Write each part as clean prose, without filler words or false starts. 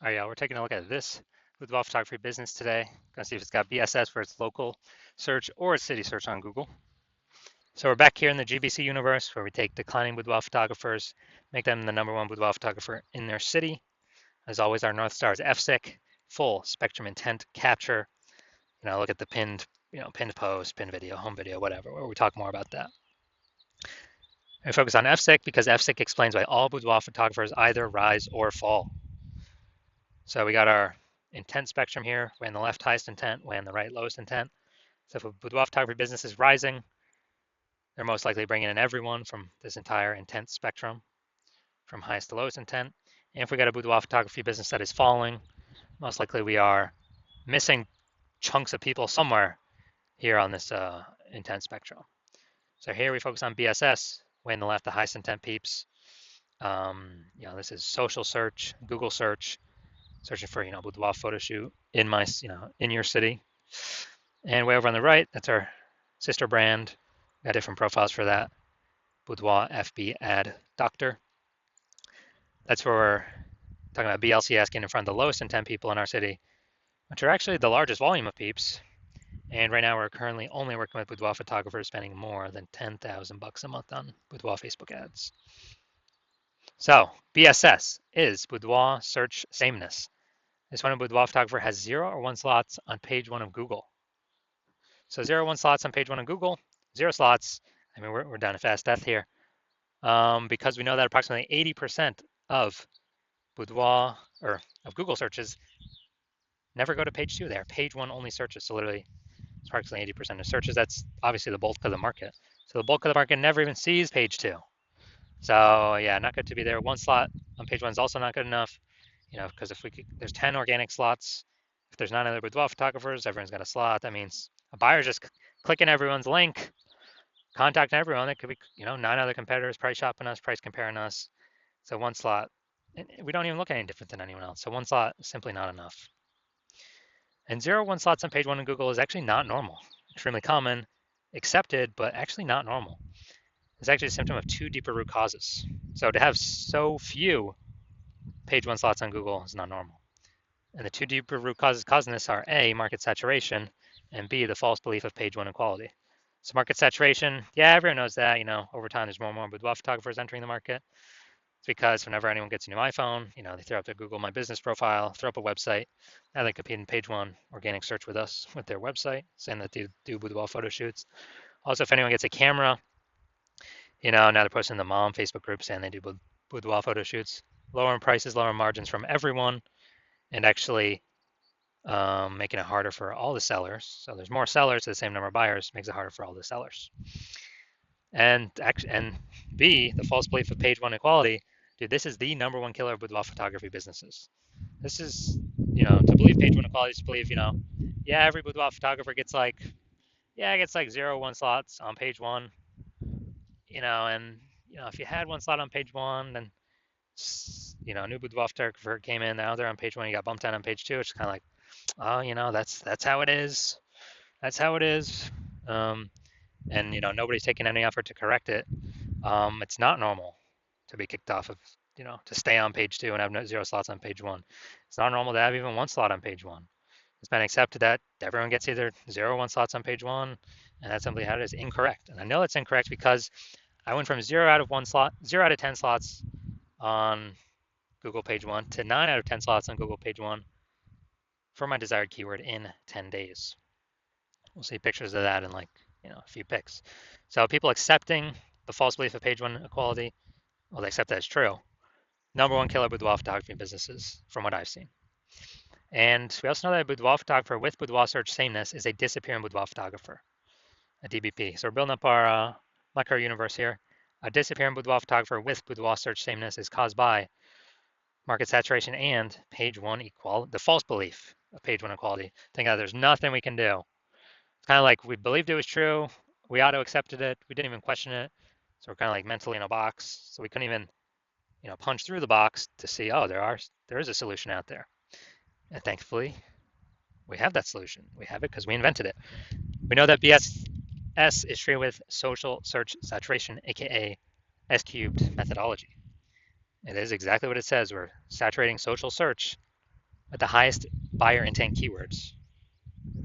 All right, yeah, we're taking a look at this Boudoir photography business today. Gonna see if it's got BSS for its local search or its city search on Google. So we're back here in the GBC universe where we take declining boudoir photographers, make them the #1 boudoir photographer in their city. As always, our North Star is FSIC, full spectrum intent capture. Look at the pinned post, pinned video, home video, whatever, where we talk more about that. And we focus on FSIC because FSIC explains why all boudoir photographers either rise or fall. So we got our intent spectrum here, way on the left highest intent, way on the right lowest intent. So if a boudoir photography business is rising, they're most likely bringing in everyone from this entire intent spectrum, from highest to lowest intent. And if we got a boudoir photography business that is falling, most likely we are missing chunks of people somewhere here on this intent spectrum. So here we focus on BSS, way on the left, the highest intent peeps. This is social search, Google search, searching for boudoir photo shoot in my in your city. And way over on the right, that's our sister brand. Got different profiles for that. Boudoir FB Ad Doctor. That's where we're talking about BLCS getting in front of the lowest intent people in our city, which are actually the largest volume of peeps. And right now we're currently only working with boudoir photographers spending more than $10,000 a month on boudoir Facebook ads. So BSS is boudoir search sameness. This one, a boudoir photographer has 0 or 1 slots on page 1 of Google. So 0 or 1 slots on page 1 of Google, 0 slots. I mean, we're down to fast death here, because we know that approximately 80% of boudoir or of Google searches never go to page 2. They are page 1 only searches. So literally, it's approximately 80% of searches. That's obviously the bulk of the market. So the bulk of the market never even sees page 2. So yeah, not good to be there. 1 slot on page 1 is also not good enough. Because if there's 10 organic slots. If there's 9 other boudoir photographers, everyone's got a slot. That means a buyer's just clicking everyone's link, contacting everyone. It could be 9 other competitors price shopping us, price comparing us. So 1 slot, we don't even look any different than anyone else. So 1 slot is simply not enough. And 0 1 slots on page 1 in Google is actually not normal. Extremely common, accepted, but actually not normal. It's actually a symptom of 2 deeper root causes. So to have so few page 1 slots on Google is not normal. And the 2 deeper root causes causing this are A, market saturation, and B, the false belief of page 1 equality. So market saturation, yeah, everyone knows that. Over time, there's more and more boudoir photographers entering the market. It's because whenever anyone gets a new iPhone, they throw up their Google My Business profile, throw up a website. Now they compete in page 1 organic search with us with their website, saying that they do boudoir photo shoots. Also, if anyone gets a camera, now they're posting in the mom Facebook group saying they do boudoir photo shoots. Lower prices, lower margins from everyone, and actually making it harder for all the sellers. So there's more sellers to the same number of buyers, makes it harder for all the sellers. And B, the false belief of page 1 equality. Dude, this is the #1 killer of boudoir photography businesses. This is, to believe page 1 equality is to believe, yeah, every boudoir photographer gets like 0 1 slots on page 1, and if you had 1 slot on page 1, then a new boudoir photographer came in, now they're on page 1, you got bumped down on page 2. It's kind of like, oh, that's how it is. That's how it is. And nobody's taking any effort to correct it. It's not normal to be kicked off of, to stay on page 2 and have 0 slots on page 1. It's not normal to have even 1 slot on page 1. It's been accepted that everyone gets either 0 or 1 slots on page 1, and that's simply how it is. Incorrect. And I know it's incorrect because I went from 0 out of 1 slot, 0 out of 10 slots on Google page 1 to 9 out of 10 slots on Google page 1 for my desired keyword in 10 days. We'll see pictures of that in a few pics. So people accepting the false belief of page 1 equality, well, they accept that it's true. #1 killer boudoir photography businesses from what I've seen. And we also know that a boudoir photographer with boudoir search sameness is a disappearing boudoir photographer, a DBP. So we're building up our micro universe here. A disappearing boudoir photographer with boudoir search sameness is caused by market saturation and page 1 equality, the false belief of page 1 equality, thinking that there's nothing we can do. It's kind of like we believed it was true, we auto accepted it, we didn't even question it, so we're kind of like mentally in a box, so we couldn't even punch through the box to see, oh, there is a solution out there. And thankfully, we have that solution. We have it because we invented it. We know that BSS is treated with social search saturation, aka S cubed methodology. It is exactly what it says. We're saturating social search with the highest buyer intent keywords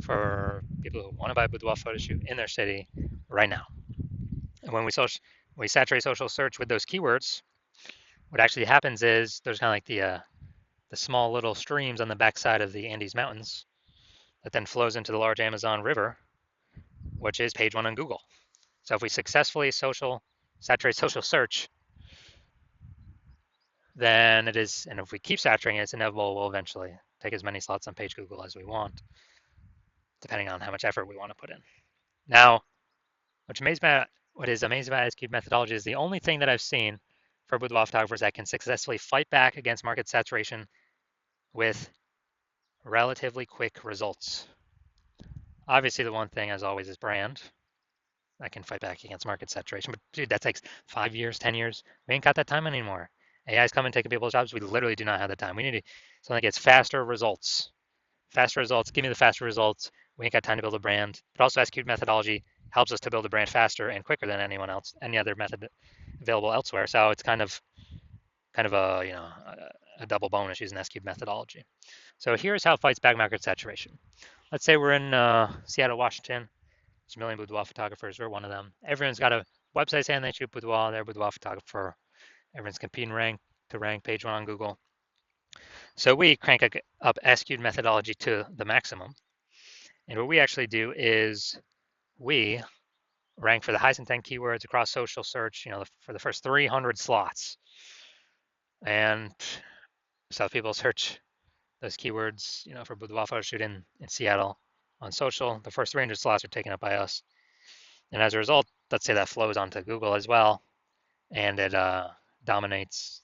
for people who want to buy a boudoir photo shoot in their city right now. And when we saturate social search with those keywords, what actually happens is there's kind of like the small little streams on the backside of the Andes Mountains that then flows into the large Amazon River, which is page one on Google. So if we successfully saturate social search, then it is, and if we keep saturating it, it's inevitable we'll eventually take as many slots on page Google as we want, depending on how much effort we want to put in. Now, what is amazing about S-cubed methodology is the only thing that I've seen for boudoir photographers that can successfully fight back against market saturation with relatively quick results. Obviously, the one thing, as always, is brand. I can fight back against market saturation, but dude, that takes 5 years, 10 years. We ain't got that time anymore. AI is coming, taking people's jobs. We literally do not have the time. We need something that gets faster results. Faster results. Give me the faster results. We ain't got time to build a brand. But also, S-cubed methodology helps us to build a brand faster and quicker than anyone else, any other method available elsewhere. So it's kind of a double bonus using S-cubed methodology. So here's how it fights back market saturation. Let's say we're in Seattle, Washington. There's a million boudoir photographers. We're one of them. Everyone's got a website saying they shoot boudoir. They're a boudoir photographer. Everyone's competing to rank page one on Google. So we crank up S-cubed methodology to the maximum. And what we actually do is we rank for the highest intent keywords across social search, for the first 300 slots. And so if people search those keywords, for boudoir photo shoot in Seattle on social, the first 300 slots are taken up by us. And as a result, let's say that flows onto Google as well, and it dominates,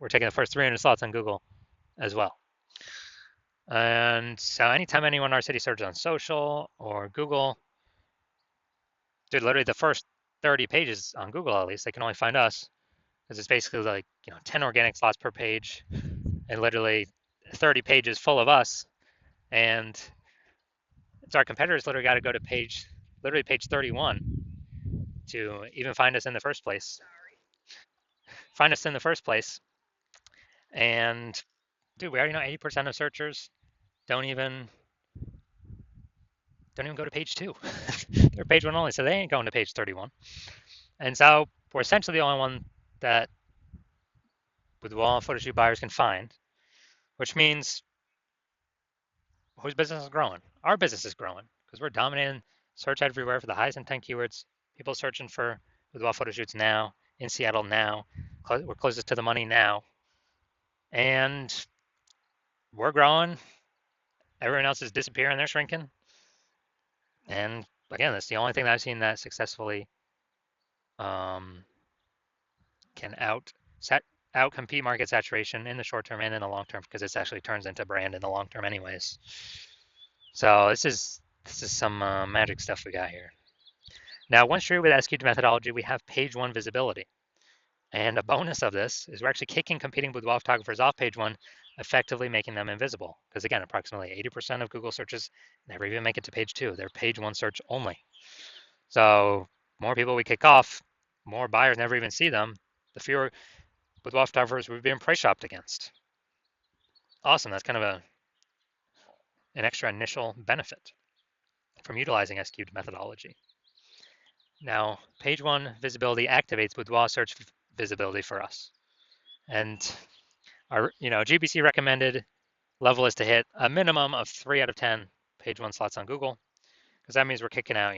we're taking the first 300 slots on Google as well. And so anytime anyone in our city searches on social or Google, dude, literally the first 30 pages on Google, at least, they can only find us because it's basically like, 10 organic slots per page and literally 30 pages full of us. And it's our competitors literally got to go to page 31 to even find us in the first place. And dude, we already know 80% of searchers don't even go to page 2. They're page 1 only, so they ain't going to page 31. And so we're essentially the only one that boudoir photo shoot buyers can find, which means whose business is growing? Our business is growing because we're dominating search everywhere for the highest intent keywords. People searching for boudoir photo shoots now, in Seattle now. We're closest to the money now. And we're growing. Everyone else is disappearing. They're shrinking. And again, that's the only thing that I've seen that successfully can outcompete market saturation in the short term and in the long term, because it actually turns into brand in the long term anyways. So this is some magic stuff we got here. Now, once you're with S-cubed methodology, we have page 1 visibility. And a bonus of this is we're actually kicking competing boudoir photographers off page 1, effectively making them invisible. Because again, approximately 80% of Google searches never even make it to page 2. They're page 1 search only. So more people we kick off, more buyers never even see them, the fewer boudoir photographers we've been price shopped against. Awesome. That's kind of an extra initial benefit from utilizing S-cubed methodology. Now, page 1 visibility activates boudoir search visibility for us. And our GBC recommended level is to hit a minimum of 3 out of 10 page 1 slots on Google, because that means we're kicking out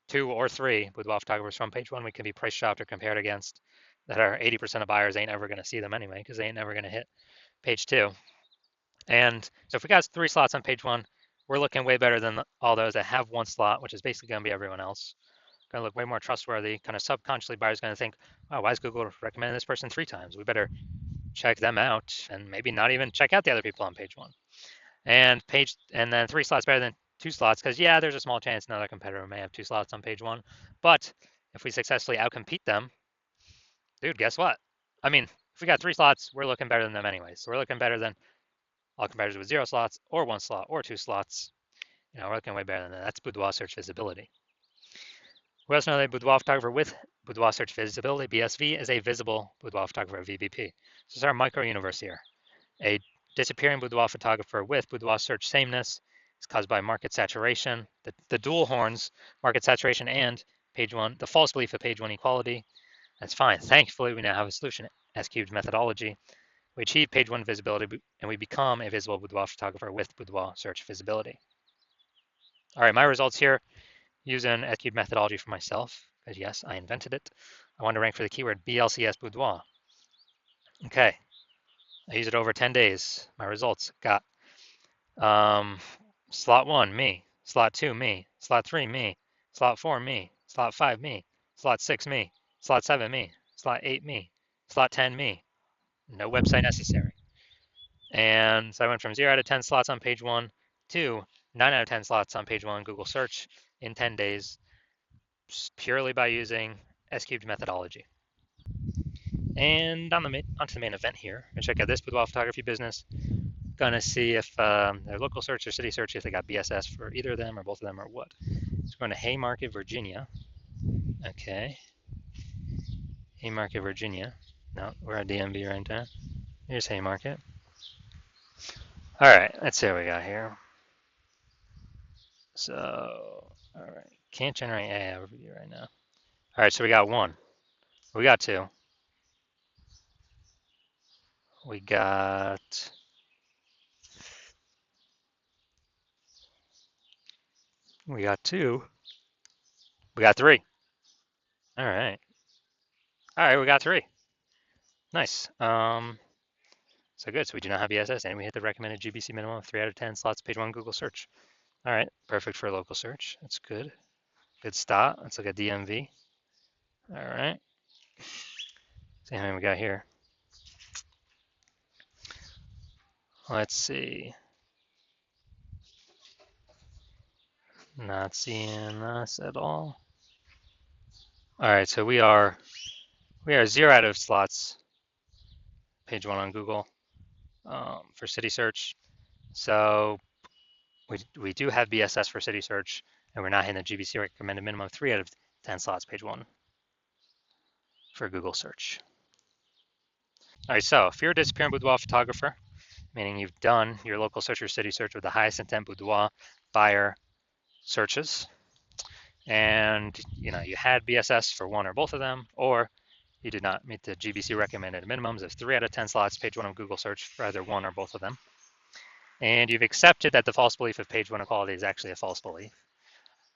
2 or 3 boudoir photographers from page 1 we can be price shopped or compared against that are 80% of buyers ain't ever going to see them anyway, because they ain't never going to hit page 2. And so if we got 3 slots on page 1, we're looking way better than all those that have 1 slot, which is basically going to be everyone else. Going to look way more trustworthy. Kind of subconsciously, buyers going to think, "Oh, why is Google recommending this person 3 times? We better check them out, and maybe not even check out the other people on page 1." And then 3 slots better than 2 slots, because yeah, there's a small chance another competitor may have 2 slots on page 1. But if we successfully outcompete them, dude, guess what? I mean, if we got 3 slots, we're looking better than them anyway. So we're looking better than all competitors with 0 slots or 1 slot or 2 slots. We're looking way better than that. That's boudoir search visibility. We also know that boudoir photographer with boudoir search visibility, BSV, is a visible boudoir photographer, VBP. So this is our micro universe here. A disappearing boudoir photographer with boudoir search sameness is caused by market saturation, the dual horns, market saturation and page one, the false belief of page one equality. That's fine. Thankfully, we now have a solution. S-cubed methodology. We achieve page one visibility and we become a visible boudoir photographer with boudoir search visibility. All right, my results here using S-cubed methodology for myself, because yes, I invented it. I want to rank for the keyword BLCS boudoir. Okay, I used it over 10 days. My results got slot 1, me. Slot 2, me. Slot 3, me. Slot 4, me. Slot 5, me. Slot 6, me. Slot 7, me. Slot 8, me. Slot 10, me. No website necessary. And so I went from 0 out of 10 slots on page 1 to 9 out of 10 slots on page 1 Google search in 10 days, purely by using S-cubed methodology. And onto the main event here. I'm gonna check out this boudoir photography business. Gonna see if their local search or city search, if they got BSS for either of them or both of them or what. So we're going to Haymarket, Virginia. Okay. Haymarket, Virginia. No, we're at DMV right now. Here's Haymarket. All right, let's see what we got here. So, all right, can't generate AI overview right now. All right, so we got 1. We got 2. We got 2. We got 3. All right. All right, we got 3. Nice. So good. So we do not have BSS, and we hit the recommended GBC minimum of 3 out of 10 slots, page 1 Google search. All right, perfect for local search. That's good. Good start. Let's look at DMV. All right. See how many we got here. Let's see. Not seeing us at all. All right, so we are 0 out of slots, page 1 on Google for city search. So we do have BSS for city search, and we're not hitting the GBC recommended minimum of 3 out of 10 slots, page 1 for Google search. All right, so if you're a disappearing boudoir photographer, meaning you've done your local search or city search with the highest intent boudoir buyer searches, and you had BSS for one or both of them, or you did not meet the GBC recommended minimums of 3 out of 10 slots, page 1 of Google search for either one or both of them, and you've accepted that the false belief of page 1 equality is actually a false belief,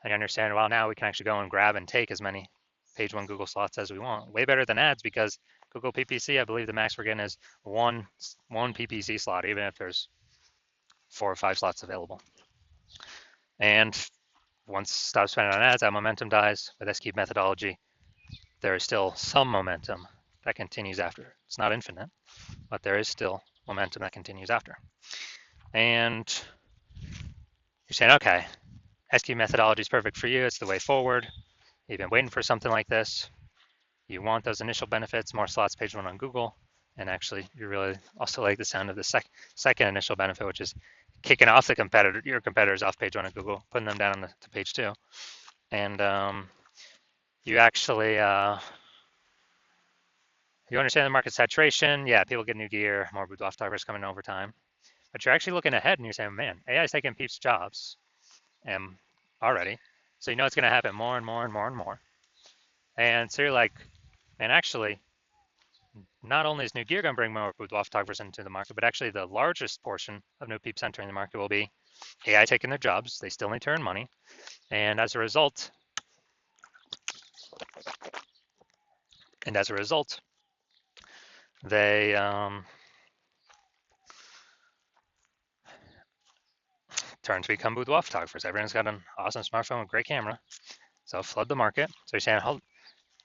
and you understand, well, now we can actually go and grab and take as many page 1 Google slots as we want. Way better than ads, because Google PPC, I believe the max we're getting is one PPC slot, even if there's 4 or 5 slots available. And once stop spending on ads, that momentum dies. With S-cubed methodology, there is still some momentum that continues after. It's not infinite, but there is still momentum that continues after. And you're saying, okay, S-cubed methodology is perfect for you. It's the way forward. You've been waiting for something like this. You want those initial benefits, more slots, page 1 on Google. And actually, you really also like the sound of the second initial benefit, which is kicking off your competitors off page 1 of Google, putting them down to page 2. And you actually, you understand the market saturation. Yeah, people get new gear, more boudoir photographers coming over time. But you're actually looking ahead and you're saying, man, AI is taking people's jobs already. So you know it's going to happen more and more and more and more. And so you're like, man, actually, not only is new gear going to bring more boudoir photographers into the market, but actually the largest portion of new peeps entering the market will be AI taking their jobs. They still need to earn money. And as a result, they turn to become boudoir photographers. Everyone's got an awesome smartphone with great camera, so flood the market. So you're saying,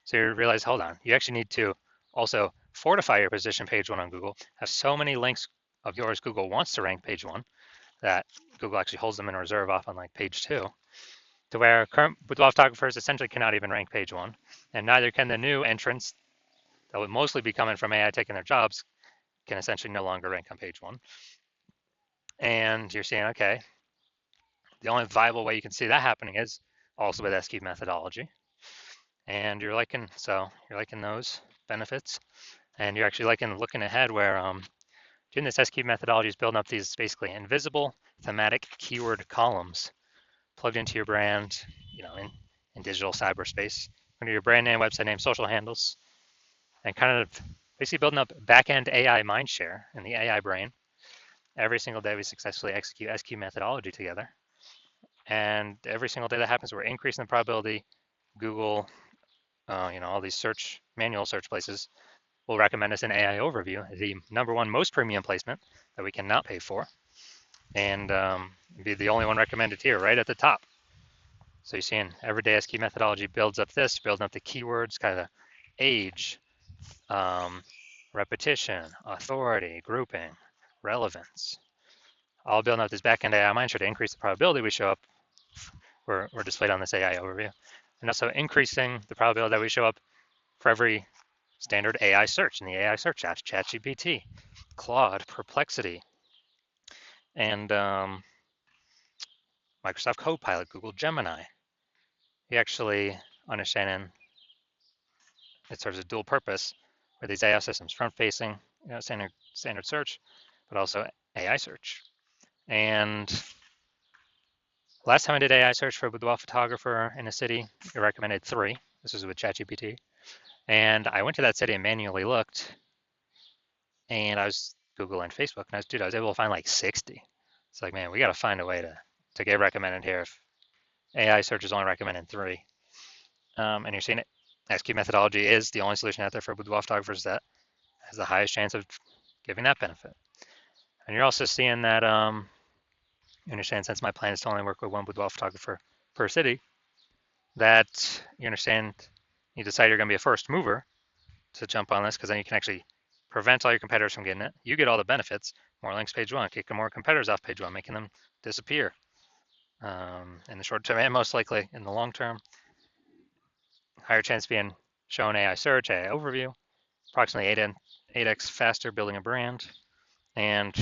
so you realize, hold on, you actually need to also fortify your position page 1 on Google. Have so many links of yours Google wants to rank page 1 that Google actually holds them in reserve off on like page 2, to where current boudoir photographers essentially cannot even rank page 1, and neither can the new entrants that would mostly be coming from AI taking their jobs can essentially no longer rank on page 1. And you're saying, okay, the only viable way you can see that happening is also with S-cubed methodology. And you're liking those benefits, and you're actually liking looking ahead where Doing this SQ methodology is building up these basically invisible thematic keyword columns plugged into your brand, in digital cyberspace, under your brand name, website name, social handles, and kind of basically building up back-end AI mindshare in the AI brain. Every single day we successfully execute SQ methodology together. And every single day that happens, we're increasing the probability Google, all these manual search places will recommend us an AI overview, the number one most premium placement that we cannot pay for, and be the only one recommended here, right at the top. So you're seeing everyday SQ methodology builds up this, building up the keywords, kind of age, repetition, authority, grouping, relevance, all building up this backend AI mindshare to increase the probability we show up. We're displayed on this AI overview, and also increasing the probability that we show up for every standard AI search in the AI search apps, ChatGPT, Claude, Perplexity, and Microsoft Copilot, Google Gemini. You actually understanding it serves a dual purpose for these AI systems, front-facing, standard search, but also AI search. And last time I did AI search for a boudoir photographer in a city, it recommended 3. This was with ChatGPT. And I went to that city and manually looked, and I was Google and Facebook, and I was able to find like 60. It's like, man, we got to find a way to get recommended here if AI search is only recommended 3. And you're seeing it. SQ methodology is the only solution out there for boudoir photographers that has the highest chance of giving that benefit. And you're also seeing that, you understand, since my plan is to only work with one boudoir photographer per city, that you understand you decide you're going to be a first mover to jump on this, because then you can actually prevent all your competitors from getting it. You get all the benefits, more links page 1, kicking more competitors off page 1, making them disappear in the short term, and most likely in the long term. Higher chance of being shown AI search, AI overview, approximately 8x faster building a brand, and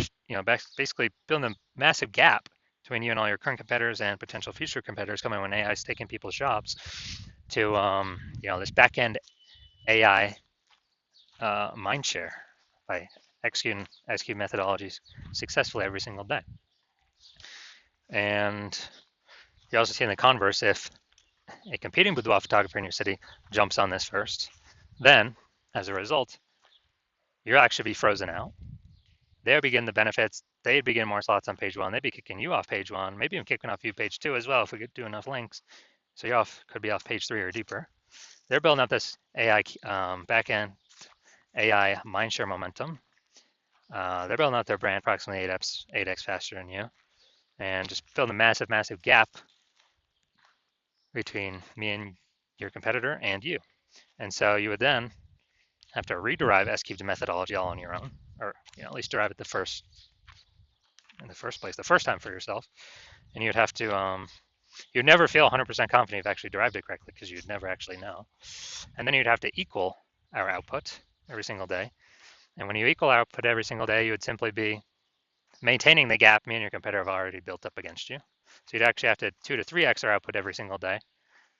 basically building a massive gap between you and all your current competitors and potential future competitors coming when AI is taking people's jobs to this back-end AI mindshare by executing SQ methodologies successfully every single day. And you also see in the converse, if a competing boudoir photographer in your city jumps on this first, then as a result, you'll actually be frozen out. They'll begin the benefits. They'd begin more slots on page 1. They'd be kicking you off page 1, maybe even kicking off you page 2 as well if we could do enough links. So you could be off page 3 or deeper. They're building up this AI backend AI mindshare momentum. They're building out their brand approximately 8x faster than you, and just building a massive, massive gap between me and your competitor and you. And so you would then have to rederive S-cubed methodology all on your own, or at least derive it in the first place, the first time for yourself. And you'd have to, you'd never feel 100% confident you've actually derived it correctly, because you'd never actually know. And then you'd have to equal our output every single day. And when you equal output every single day, you would simply be maintaining the gap me and your competitor have already built up against you. So you'd actually have to 2 to 3x our output every single day.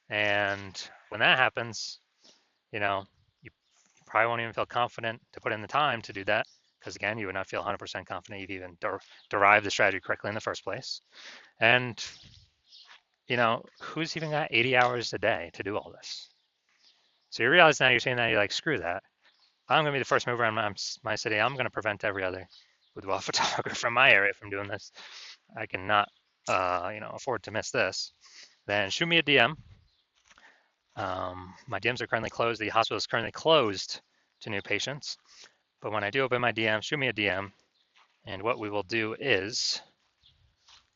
And when that happens, you probably won't even feel confident to put in the time to do that, because again, you would not feel 100% confident you've even derived the strategy correctly in the first place. And who's even got 80 hours a day to do all this? So you realize now, you're saying that, you're like, screw that. I'm going to be the first mover in my city. I'm going to prevent every other boudoir photographer from my area from doing this. I cannot, afford to miss this. Then shoot me a DM. My DMs are currently closed. The hospital is currently closed to new patients. But when I do open my DM, shoot me a DM. And what we will do is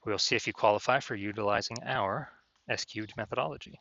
we will see if you qualify for utilizing our SQ'd methodology.